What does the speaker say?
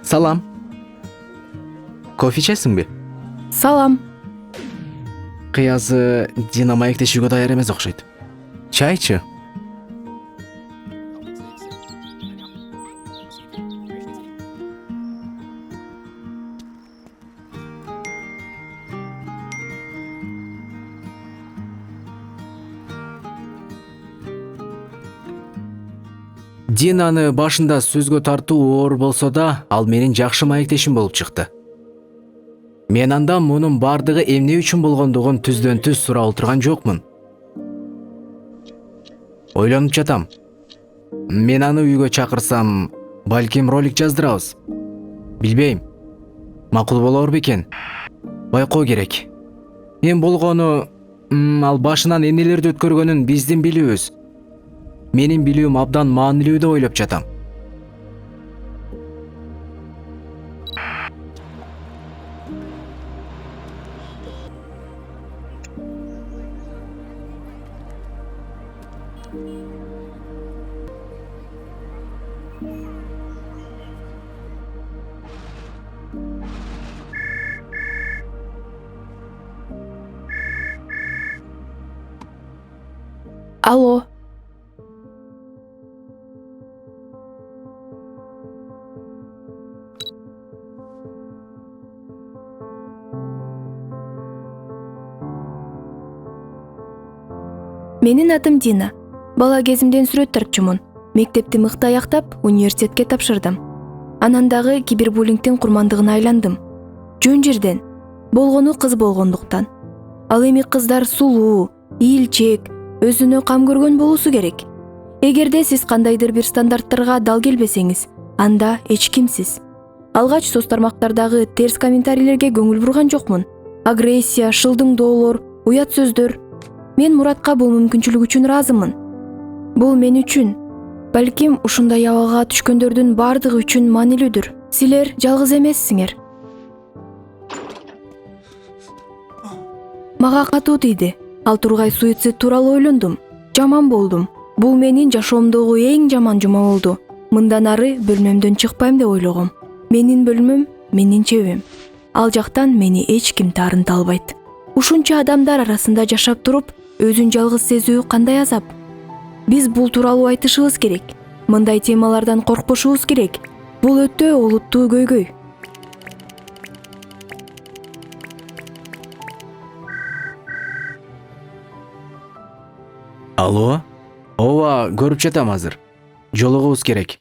Салам. Кофе ичесиңби? Салам. Кыязы Дина маектешүүгө даяр эмес окшойт. Чайчы? Динаны башында сөзгө тартуу оор болсо да, ал менин жакшы маектешим болуп чыкты. Мен андан мунун бардыгы эмне үчүн болгондугун түздөн түз сурап отурган жокмун. Ойлонуп жатам. Мен аны үйгө чакырсам, балким ролик жаздырабыз. Билбейм. Макул болор бекен. Байкоо керек. Мен болгону, ал башынан эмнелерди өткөргөнүн биздин билүүбүз. Менин билүүм абдан маанилүү деп ойлоп жатам. Алло. Менин атым Дина. Бала кезимден сүрөт тартчумун. Мектепти мыкты аяктап, университетке тапшырдым. Анан дагы кибербуллингдин курмандыгына айландым. Жөн жерден. Болгону кыз болгондуктан. Ал эми кыздар сулуу, ийилчек, өзүнө кам көргөн болуусу керек. Эгерде сиз кандайдыр бир стандарттарга дал келбесеңиз, анда эч кимсиз. Алгач соц тармактардагы терс комментарийлерге көңүл бурган жокмун. Агрессия, шылдыңдоолор, уят сөздөр. Мен Муратка бул мүмкүнчүлүк үчүн ыраазымын. Бул мен үчүн, балким ушундай абалга түшкөндөрдүн бардыгы үчүн маанилүүдүр. Силер жалгыз эмессиңер. Мага катуу тийди. Ал тургай суицид тууралуу ойлондум. Жаман болдум. Бул менин жашоомдогу эң жаман жума болду. Мындан ары бөлмөмдөн чыкпайм деп ойлогом. Менин бөлмөм, менин чебим. Ал жактан мени эч ким таарынта албайт. Ушунча адамдар арасында жашап туруп, өзүн жалгыз сезүү кандай азап? Биз бул тууралуу айтышыбыз керек. Мындай темалардан коркпошубуз керек. Бул өтө олуттуу көйгөй. Алло? Ооба, көрүп жатам азыр. Жолугубуз керек.